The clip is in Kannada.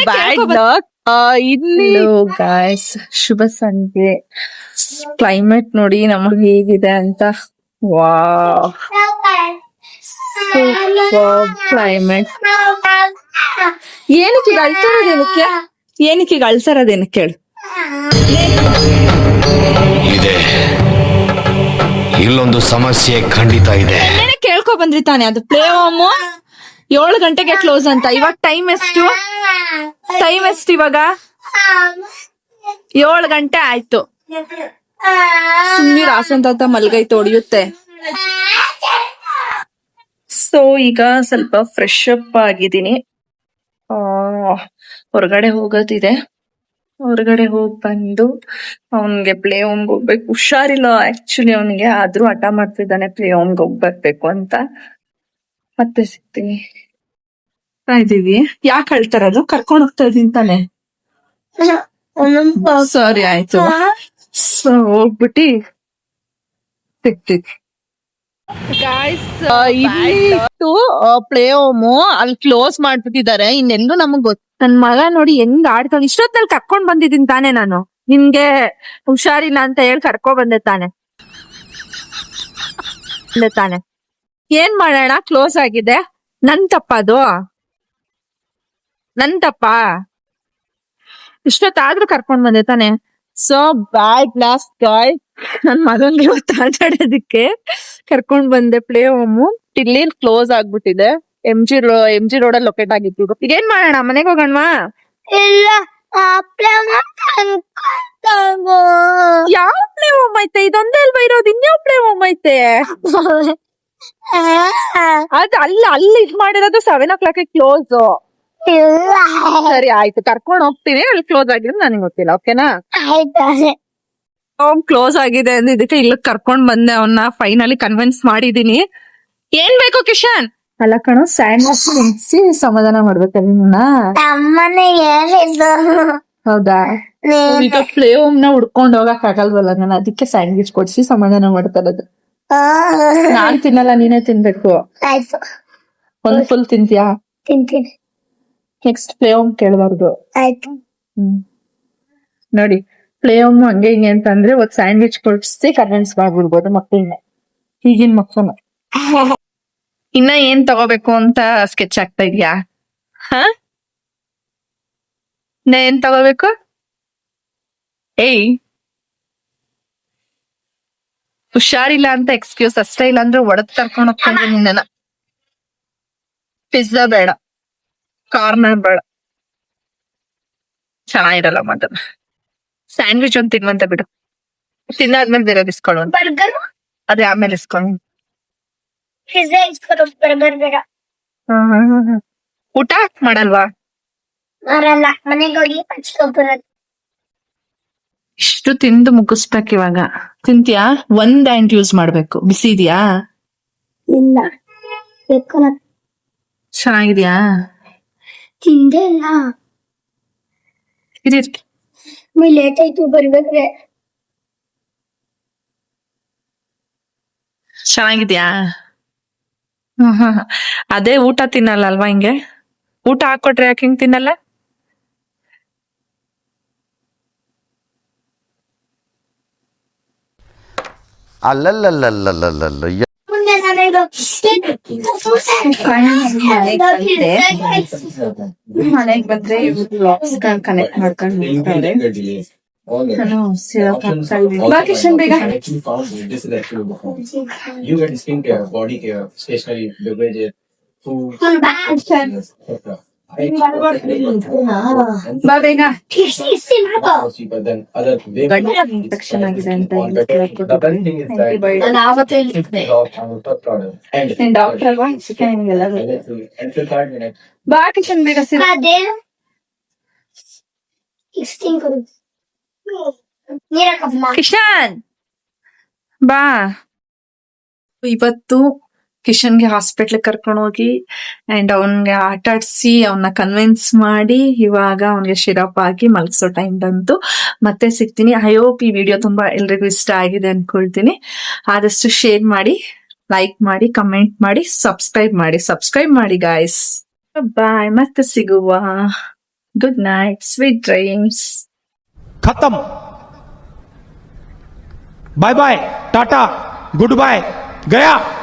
Bad luck. ಇಲ್ಲಿ ಗಾಯ್ಸ್, ಶುಭ ಸಂಜೆ. ಕ್ಲೈಮೇಟ್ ನೋಡಿ ನಮಗೆ ಹೇಗಿದೆ ಅಂತ. Wow, climate. ಏನಕ್ಕೆ ಅಳ್ತಾರದೇನಕ್ಕೆ ಹೇಳು. ಇದೆ, ಇಲ್ಲೊಂದು ಸಮಸ್ಯೆ ಖಂಡಿತ ಇದೆ. ಕೇಳ್ಕೊ ಬಂದ್ರಿ ತಾನೆ, ಅದು ಪ್ಲೇ ಹೋಮ್ 7 ಗಂಟೆಗೆ ಕ್ಲೋಸ್ ಅಂತ. ಇವಾಗ ಟೈಮ್ ಎಷ್ಟು ಇವಾಗ? 7 ಗಂಟೆ ಆಯ್ತು. ಸುಮ್ಮನೆ ರಾಸಂತ ಮಲ್ಗೈತೆ, ಹೊಡಿಯುತ್ತೆ. ಸೊ ಈಗ ಸ್ವಲ್ಪ ಫ್ರೆಶ್ ಅಪ್ ಆಗಿದ್ದೀನಿ. ಹೊರಗಡೆ ಹೋಗೋದಿದೆ. ಹೊರಗಡೆ ಹೋಗಿ ಬಂದು ಅವನ್ಗೆ ಪ್ಲೇ ಹೋಮ್ಗೆ ಹೋಗ್ಬೇಕು. ಹುಷಾರಿಲ್ಲ ಆಕ್ಚುಲಿ ಅವನಿಗೆ, ಆದ್ರೂ ಹಠ ಮಾಡ್ತಿದ್ದಾನೆ ಪ್ಲೇ ಹೋಮ್ಗೆ ಹೋಗ್ಬರ್ಬೇಕು ಅಂತ. ಮತ್ತೆ ಸಿಗ್ತೀನಿ. ಇದೀವಿ. ಯಾಕೆ ಹೇಳ್ತಾರದು? ಕರ್ಕೊಂಡ್ ಹೋಗ್ತಾ ಇದೀನಿ ತಾನೆ. ಸರಿ ಆಯ್ತು. ಸೊ ಹೋಗ್ಬಿಟ್ಟಿ ಸಿಗ್ತೀವಿ. ಪ್ಲೇ ಹೋಮ್ ಅಲ್ಲಿ ಕ್ಲೋಸ್ ಮಾಡ್ಬಿಟ್ಟಿದ್ದಾರೆ. ಇನ್ನೆಲ್ಲೂ ನಮಗ್ ಗೊತ್ತ. ನನ್ ಮಗ ನೋಡಿ ಹೆಂಗ್ ಆಡ್ತಾನೆ. ಇಷ್ಟೊತ್ತಲ್ಲಿ ಕರ್ಕೊಂಡ್ ಬಂದಿದ್ದೀನಿ ತಾನೆ ನಾನು. ನಿನ್ಗೆ ಹುಷಾರಿಲ್ಲ ಅಂತ ಹೇಳಿ ಕರ್ಕೊ ಬಂದೆ ತಾನೆ. ಏನ್ ಮಾಡೋಣ, ಕ್ಲೋಸ್ ಆಗಿದೆ. ನನ್ ತಪ್ಪ ಅದು? ನನ್ ತಪ್ಪ? ಇಷ್ಟೊತ್ತಾದ್ರೂ ಕರ್ಕೊಂಡ್ ಬಂದೆ ತಾನೆ. So bad lost guy. ನನ್ ಮಗಂಗೆ ಇವತ್ತು ಆಟ ಆಡೋದಕ್ಕೆ ಕರ್ಕೊಂಡ್ ಬಂದೆ ಪ್ಲೇ ಹೋಮ್. ಇಲ್ಲಿ ಕ್ಲೋಸ್ ಆಗ್ಬಿಟ್ಟಿದೆ. ಎಂ ಜಿ ರೋಡ್ ಅಲ್ಲಿ ಲೊಕೇಟ್ ಆಗಿತ್ತು. ಈಗ ಏನ್ ಮಾಡೋಣ, ಮನೆಗೆ ಹೋಗೋಣವಾ? ಇಲ್ಲ, ಯಾವ ಪ್ಲೇ ಹೋಮ್ ಐತೆ? ಇದೊಂದೇ ಅಲ್ವಾ ಇರೋದು? ಇನ್ಯಾವ ಪ್ಲೇ ಹೋಮ್ ಐತೆ? ಅದ್ ಅಲ್ಲಿ ಇದ್ ಮಾಡಿರೋದು 7 o'clock ಕ್ಲೋಸ್. ಸರಿ ಆಯ್ತು, ಕರ್ಕೊಂಡ್ ಹೋಗ್ತೀನಿ. ಅಲ್ಲಿ ಕ್ಲೋಸ್ ಆಗಿದೆ ನನಗೆ ಗೊತ್ತಿಲ್ಲ. ಓಕೆನಾ? ಹೋಮ್ ಕ್ಲೋಸ್ ಆಗಿದೆ ಅಂದಿದ್ದಕ್ಕೆ ಇಲ್ಲಿ ಕರ್ಕೊಂಡ್ ಬಂದೆ ಅವನ್ನ. ಫೈನಲಿ ಕನ್ವಿನ್ಸ್ ಮಾಡಿದೀನಿ. ಏನ್ ಬೇಕು ಕಿಶನ್? ಅಲ್ಲ ಕಣೋ, ಸ್ಯಾಂಡ್ವಿಚ್ ನಿಲ್ಸಿ ಸಮಾಧಾನ ಮಾಡ್ಬೇಕಲ್ಲ ನಿನ್ನ. ಹೌದಾ? ಈಗ ಪ್ಲೇ ಹೋಮ್ ನ ಹುಡ್ಕೊಂಡ್ ಹೋಗಕ್ ಆಗಲ್ವಲ್ಲ ನಾನು, ಅದಕ್ಕೆ ಸ್ಯಾಂಡ್ವಿಚ್ ಕೊಡ್ಸಿ ಸಮಾಧಾನ ಮಾಡ್ತಾ ಇರೋದು. ನಾನ್ ತಿನ್ನಲ್ಲ, ನೀನೇ ತಿನ್ಬೇಕು. ಒಂದ್ ಫುಲ್ ತಿಂತೀಯಾ? ತಿಂತೀನಿ. ನೆಕ್ಸ್ಟ್ ಪ್ಲೇ ಹೋಮ್ ಕೇಳಬಾರ್ದು. ಆಯ್ತು. ನೋಡಿ, ಪ್ಲೇ ಹೋಮ್ ಹಂಗೆ ಹಿಂಗೆ ಅಂತಂದ್ರೆ ಒಂದ್ ಸ್ಯಾಂಡ್ವಿಚ್ ಕೊಡ್ಸಿ ಕನ್ವಿನ್ಸ್ ಮಾಡ್ಬಿಡ್ಬೋದು ಮಕ್ಕಳನ್ನ, ಈಗಿನ ಮಕ್ಕಳನ್ನ. ಇನ್ನ ಏನ್ ತಗೋಬೇಕು ಅಂತ ಸ್ಕೆಚ್ ಆಗ್ತಾ ಇದ್ಯಾ? ಇನ್ನ ಏನ್ ತಗೋಬೇಕು? ಏಯ್, ಹುಷಾರಿಲ್ಲ ಅಂತ ಎಕ್ಸ್ಕ್ಯೂಸ್ ಅಷ್ಟೇ, ಇಲ್ಲ ಅಂದ್ರೆ ಒಡದ್ ಕರ್ಕೊಂಡ್ ಹೋಗ್ತಾ ಇದ್ದೀನಿ ನಿನ್ನ. ಪಿಜ್ಜಾ ಬೇಡ, ಕಾರ್ನರ್ ಬೇಡ, ಚೆನ್ನಾಗಿರಲ್ಲ ಮಾತ್ರ. ಸ್ಯಾಂಡ್ವಿಚ್ ಒಂದ್ ತಿನ್ವಂತ ಬಿಡು. ತಿನ್ನಾದ್ಮೇಲೆ ಬೇರೆ ಇಸ್ಕೊಳ್ಳು. ಬರ್ಗರ್ ಅದೇ ಆಮೇಲೆ ಇಸ್ಕೊಂಡು. ಪಿಜ್ಜಾ ಇಸ್ಕೊಡು, ಬರ್ಗರ್ ಬೇಡ. ಊಟ ಮಾಡಲ್ವಾ? ಬರಲ್ಲ, ಮನೆಗೆ ಹೋಗಿ ಹಚ್ಕೊಬರೋದು. ಇಷ್ಟು ತಿಂದು ಮುಗಿಸ್ಬೇಕು ಇವಾಗ. ತಿಂತೀಯಾ? ಒಂದ್ ಹ್ಯಾಂಡ್ ಯೂಸ್ ಮಾಡ್ಬೇಕು. ಬಿಸಿ ಇದೆಯಾ? ಇಲ್ಲ, ಚೆನ್ನಾಗಿದ್ಯಾ? ತಿಂದೆ ಇಲ್ಲ. ಲೇಟ್ ಆಯ್ತು ಬರ್ಬೇಕ್ರೆ. ಚೆನ್ನಾಗಿದ್ಯಾ? ಅದೇ ಊಟ ತಿನ್ನಲ್ಲ ಅಲ್ವಾ? ಹಿಂಗೆ ಊಟ ಹಾಕೊಟ್ರೆ ಯಾಕೆ ಹಿಂಗ್ ತಿನ್ನಲ್ಲ? ಅಲ್ಲಲ್ಲಲ್ಲಲ್ಲಲ್ಲಲ್ಲ. ಮನೆಗ್ ಬಂದ್ರೆ ಬ್ಲಾಗ್ಸ್ ಕನೆಕ್ಟ್ ಮಾಡ್ಕೊಂಡು ಬಾ ಕಿಶನ್ ಬೇಗ. ಬಾ ಬೇಗ. ಇನ್ಫೆಕ್ಷನ್ ಆಗಿದೆ ಅಂತ ಡಾಕ್ಟರ್ ಅಲ್ವಾ? ಬಾ ಕಿಶನ್ ಬೇಗ. ಕಿಶನ್ ಬಾ. ಇವತ್ತು ಕಿಶನ್ಗೆ ಹಾಸ್ಪಿಟ್ಲ್ ಕರ್ಕೊಂಡು ಹೋಗಿ ಅಂಡ್ ಅವನ್ಗೆ ಆಟ ಆಡ್ಸಿ ಅವನ್ನ ಕನ್ವಿನ್ಸ್ ಮಾಡಿ ಇವಾಗ ಅವನ್ಗೆ ಶಿರಪ್ ಹಾಕಿ ಮಲಗಿಸೋ ಟೈಮ್ ಬಂತು. ಮತ್ತೆ ಸಿಗ್ತೀನಿ. ಐ ಹೋಪ್ ಈ ವಿಡಿಯೋ ತುಂಬಾ ಎಲ್ರಿಗೂ ಇಷ್ಟ ಆಗಿದೆ ಅನ್ಕೊಳ್ತೀನಿ. ಆದಷ್ಟು ಶೇರ್ ಮಾಡಿ, ಲೈಕ್ ಮಾಡಿ, ಕಮೆಂಟ್ ಮಾಡಿ, ಸಬ್ಸ್ಕ್ರೈಬ್ ಮಾಡಿ ಗಾಯ್ಸ್. ಬಾಯ್, ಮತ್ತೆ ಸಿಗುವ. Good night, sweet dreams. खत्म. Bye bye, tata, good bye, गया.